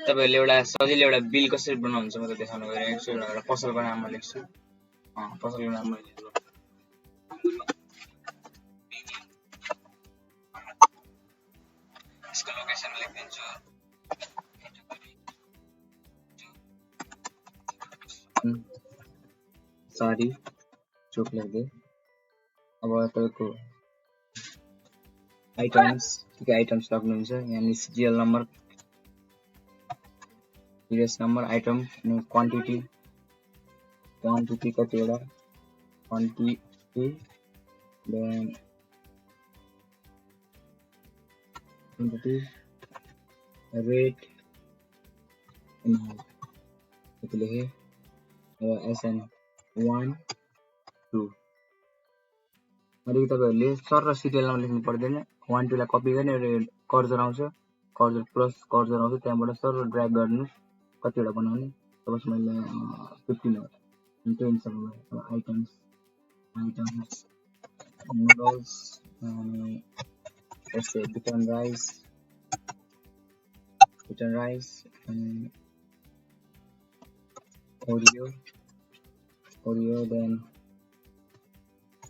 तपाईहरुले एउटा सजिलो एउटा बिल कसरी बनाउनुहुन्छ म त देखाउन गइरहेको छु एउटा पसलको नाममा लेख्छु पसलको नाममा लेख्छु यसको लोकेसन लेखिदिन्छु सरी चोक लेख्दै अब तपाईको आइटम्स के आइटम्स राख्नुहुन्छ यहाँ serial number serious number item अनि क्वान्टिटी कतिवटा क्वान्टिटी देन क्वान्टिटी रेट यति लेखे एसएन 1 2 अनि तपाईहरुले सर र सिरियल नम्बर लेख्नु पर्दैन 1 2 लाई कपी गर्ने कर्सर आउँछ कर्सर प्लस कर्सर आउँछ त्यहाँबाट सर ड्र्याग गर्नु कतिवटा बनाउने सपोज मैले 15 हो 10 सम्म आइटम्स नूडल्स अनि let's say chicken rice and Oreo then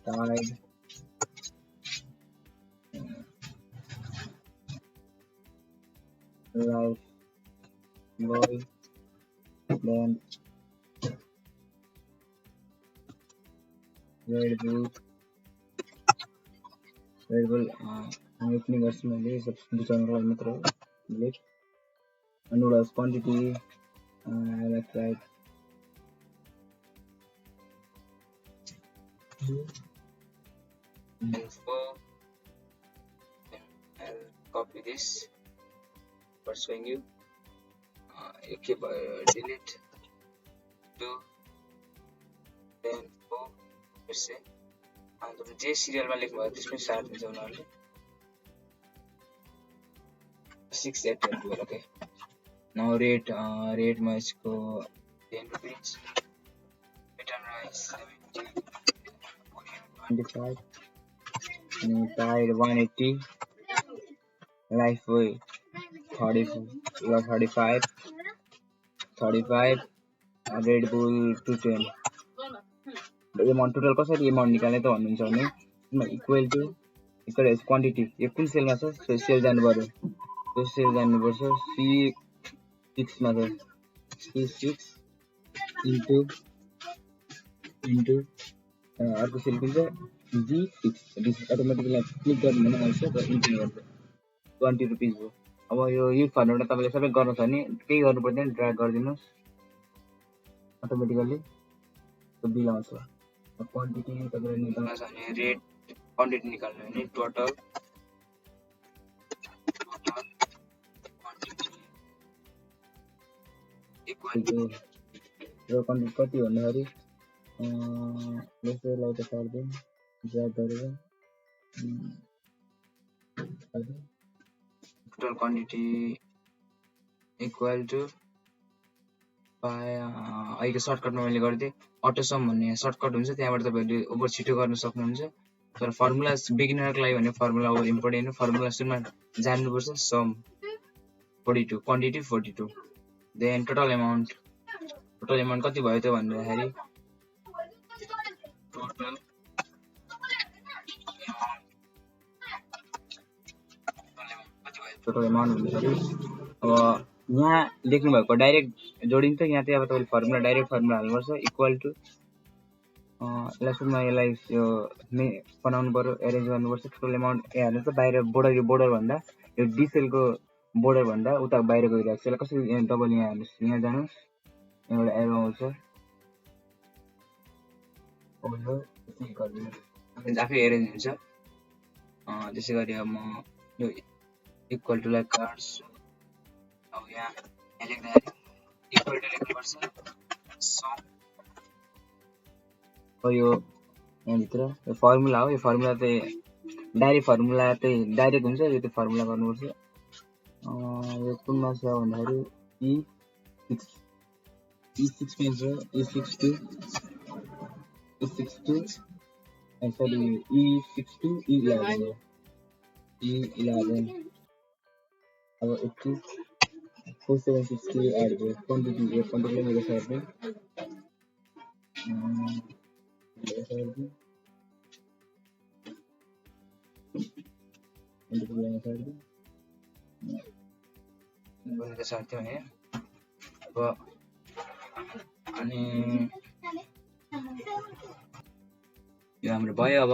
Tide Life Boy then Red Bull इतनी गर्छु मैले सब बुझाउनको लागि मात्र हो let noodles quantity like I'll copy this for showing you okay delete 2 then 4 let's say and जे सिरियलमा लेख्नु भयो त्यसमै सार्ट दिन्छ उनीहरुले 6 8 12 okay now rate ma यसको 10 rupees chicken rice 70 25 and Tide 180 Lifebuoy 35 Red Bull 210 amount total कसरी amount निकाल्ने त भन्नुहुन्छ भने equal to equal is quantity यो कुन सेलमा छ सो सेल जानु पर्यो त्यो सेल जानुपर्छ C6 मा छ C6 इन्टु अर्को सेल कुन छ D6 अटोमेटिकली क्लिक गर्नु भने आउँछ र इन्टु गर्छ 20 रुपैयाँ हो अब यो फर्मुला तपाईले सबै गर्नु छ भने केही गर्नु पर्दैन ड्र्याग गर्दिनुस् अटोमेटिकली त्यो बिल आउँछ क्वान्टिटी तपाईले निकाल्न छ भने रेट क्वान्टिटी निकाल्नु भने टोटल इक्वल टु र क्वान्टिटी कति भन्दाखेरि यसलाई त सर्दिन ड्र्याग गरेर टोटल क्वान्टिटी इक्वल टु अहिले सर्टकटमा मैले गर्दै अटो सम भन्ने सर्टकट हुन्छ त्यहाँबाट तपाईहरुले ओभर छिटो गर्न सक्नुहुन्छ तर फर्मुला बिगिनरको लागि भने फर्मुला ओभर इम्पोर्टेन्ट हो फर्मुला सुरुमा जान्नुपर्छ sum 42 quantity 42 then total amount कति भयो त भन्दाखेरि टोटल अमाउन्ट भन्दाखेरि अब यहाँ लेख्नु भएको डाइरेक्ट जोडिन्छ यहाँ चाहिँ अब तपाईले फर्मुला डाइरेक्ट फर्मुला हाल्नुपर्छ इक्वल टु यसलाई यो बनाउनु पर्यो एरेन्ज गर्नुपर्छ टोटल अमाउन्ट यहाँ हेर्नु त बाहिर बोर्डर भन्दा यो डी सेलको बोर्डर भन्दा उता बाहिर गइरहेको छ यसलाई कसरी तपाईले यहाँ हेर्नुस् यहाँ जानुस् एउटा एरो आउँछ ओहो यति गर्दिनु आफै एरेन्ज हुन्छ त्यसै गरी अब म यो इक्वल टु लाई कार्ड्स अब यहाँ लेख्दाखेरि इक्वल टु लेख्नुपर्छ सम यो यहाँ भित्र यो फर्मुला हो यो फर्मुला चाहिँ डाइरेक्ट हुन्छ यो चाहिँ फर्मुला गर्नुपर्छ यो कुनमा छ भन्दाखेरि E6 पेज हो E6 to sorry E6 to E11 अब 80 4760 add भयो क्वान्टिटी यो कन्ट्रोलले मेरो सर्दै बोलेको साथी भने अब अनि यो हाम्रो भयो अब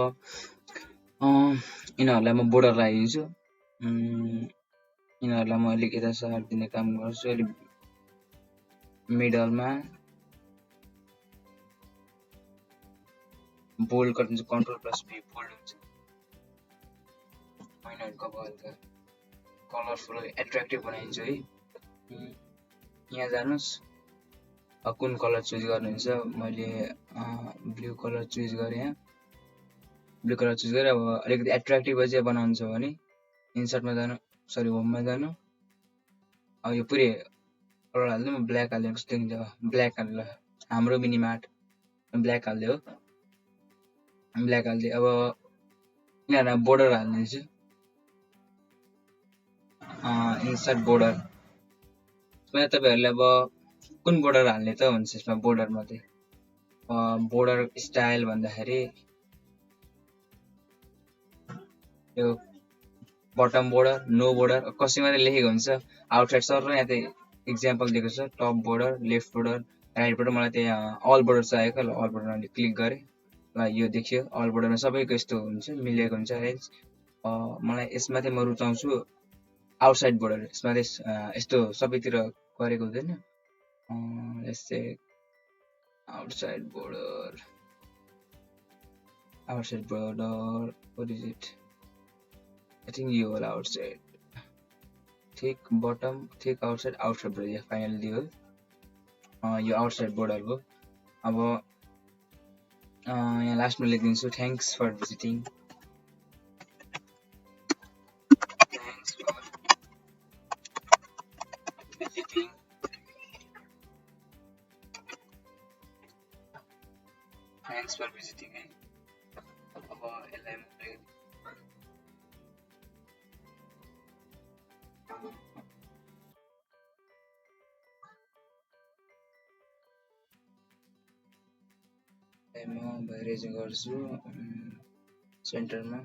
यिनीहरूलाई म बोर्डर लगाइदिन्छु यिनीहरूलाई म अलिक यता सार्दिने काम गर्छु अलिक मिडलमा बोल्ड गरिदिन्छु कन्ट्रोल प्लस बी बोल्ड हुन्छ यिनीहरूको अब हल्का कलरफुल एट्र्याक्टिभ बनाइदिन्छु है यहाँ जानुहोस् कुन कलर चुज गर्नुहुन्छ मैले ब्लू कलर चुज गरेँ यहाँ ब्लू कलर चुज गरेँ अब अलिकति एट्र्याक्टिभ चाहिँ बनाउनु छ भने इन्सर्टमा जानु सरी होममा जानु अब यो पुरै कलर हाल्दै म ब्ल्याक हाल्दै कस्तो देखिन्छ ब्ल्याक हाल्नु हाम्रो मिनिमार्ट ब्ल्याक हाल्दै हो ब्ल्याक हाल्दै अब यिनीहरूलाई बोर्डर हालिदिन्छु इन्सर्ट बोर्डर तपाईँहरूले अब कुन बोर्डर हाल्ने त हुन्छ यसमा बोर्डरमा चाहिँ बोर्डर स्टाइल भन्दाखेरि यो बटम बोर्डर नो बोर्डर कसैमा चाहिँ लेखेको हुन्छ आउटसाइड सर र यहाँ चाहिँ इक्जाम्पल दिएको छ top border left border right border मलाई त्यहाँ अल बोर्डर चाहिएको ल अल बोर्डरमा क्लिक गरेँ ल यो देखियो अल बोर्डरमा सबैको यस्तो हुन्छ मिलेको हुन्छ रेन्ज मलाई यसमा चाहिँ म रुचाउँछु आउटसाइड बोर्डर यसमा चाहिँ यस्तो सबैतिर गरेको हुँदैन यस्तै outside border what is it I think you will outside thick bottom thick outside border yeah finally दियो यो आउटसाइड बोर्डर हो अब यहाँ लास्टमा लेखिदिन्छु thanks for visiting thanks for visiting है अब यसलाई म भाइरेजिङ गर्छु सेन्टरमा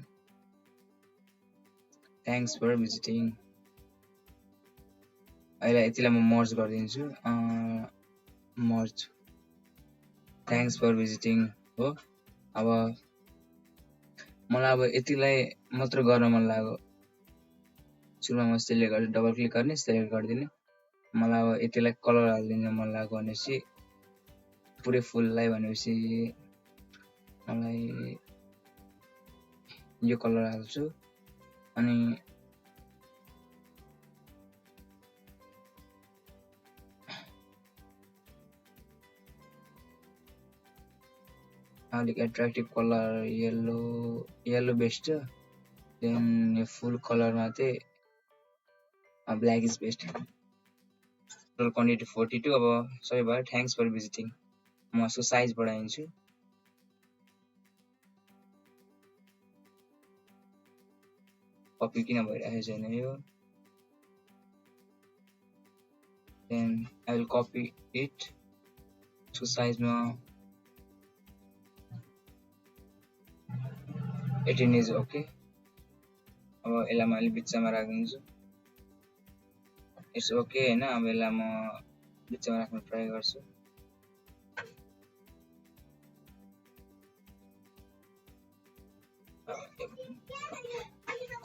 थ्याङ्क्स फर भिजिटिङ अहिले यतिलाई म मर्ज गरिदिन्छु मर्ज थ्याङ्क्स फर भिजिटिङ हो अब मलाई अब यतिलाई मात्र गर्न मन लाग्यो सुरुमा म सिलेक्ट गर्छु डबल क्लिक गर्ने सिलेक्ट गरिदिने मलाई अब यतिलाई कलर हालिदिन मन लाग्यो भनेपछि पुरै फुललाई भनेपछि मलाई यो कलर हाल्छु अनि अलिक attractive colour yellow best then यो फुल कलरमा चाहिँ black is best total quantity 42 अब सबै भयो थ्याङ्क्स फर भिजिटिङ म यसको साइज बढाइदिन्छु कपी किन भइरहेको छैन यो then I will copy it यसको साइजमा 18 इज ओके अब यसलाई म अलि बिचमा राखिदिन्छु इट्स ओके हैन अब यसलाई म बिचमा राख्न ट्राई गर्छु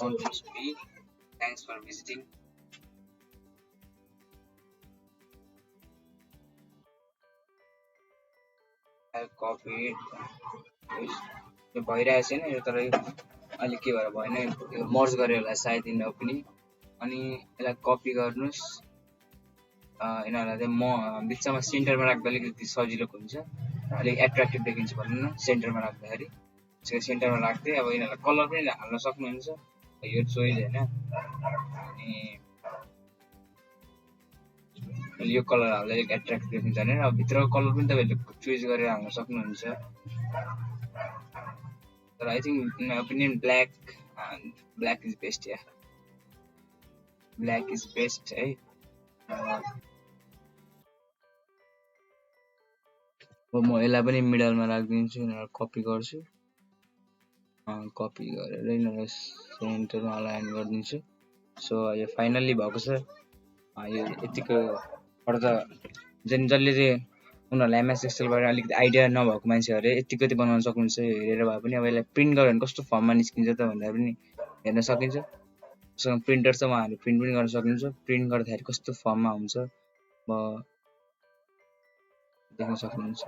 Control B. Thanks for visiting. I'll copy it. यो भइरहेको छैन यो तर अलि के भएर भएन यो मर्ज गरेर होला सायद यिनीहरू पनि अनि यसलाई कपी गर्नुस् यिनीहरूलाई चाहिँ म बिचमा सेन्टरमा राख्दा अलिकति सजिलो हुन्छ अलिक एट्र्याक्टिभ देखिन्छ भन्नु न सेन्टरमा राख्दाखेरि सेन्टरमा राख्दै अब यिनीहरूलाई कलर पनि हाल्न सक्नुहुन्छ यो चोइज हैन अनि यो कलर हाल्दा अलिक एट्र्याक्टिभ देखिन्छ हैन अब भित्रको कलर पनि तपाईहरुले चुज गरेर हाल्न सक्नुहुन्छ तर I think in my opinion black is best yeah black is best है अब म यसलाई पनि मिडलमा राखिदिन्छु, यिनीहरू कपी गर्छु, कपी गरेर यिनीहरूलाई सेन्टरमा अलाइन गरिदिन्छु। सो यो फाइनल्ली भएको छ। यो यतिको फर्दर जसले चाहिँ उनीहरूलाई एमएस एक्सेलबाट अलिकति आइडिया नभएको मान्छेहरूले यतिको चाहिँ बनाउन सक्नुहुन्छ। यो हेरेर भए पनि अब यसलाई प्रिन्ट गर्यो भने कस्तो फर्ममा निस्किन्छ त भनेर पनि हेर्न सकिन्छ। उसँग प्रिन्टर छ, उहाँहरू प्रिन्ट पनि गर्न सक्नुहुन्छ। प्रिन्ट गर्दाखेरि कस्तो फर्ममा हुन्छ अब देख्न सक्नुहुन्छ।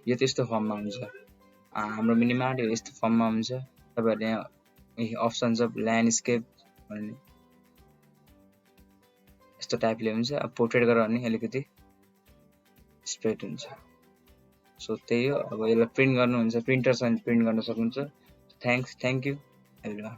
यो त्यस्तो फर्ममा हुन्छ। हाम्रो मिनिमार्ट यस्तो फर्ममा हुन्छ। तपाईँहरूले यहाँ अप्सन छ ल्यान्डस्केप भन्ने, यस्तो टाइपले हुन्छ। अब पोर्ट्रेट गरेर भने अलिकति स्प्रेड हुन्छ। सो त्यही हो। अब यसलाई प्रिन्ट गर्नुहुन्छ, प्रिन्टर छ भने प्रिन्ट गर्न सक्नुहुन्छ। Thank you everyone.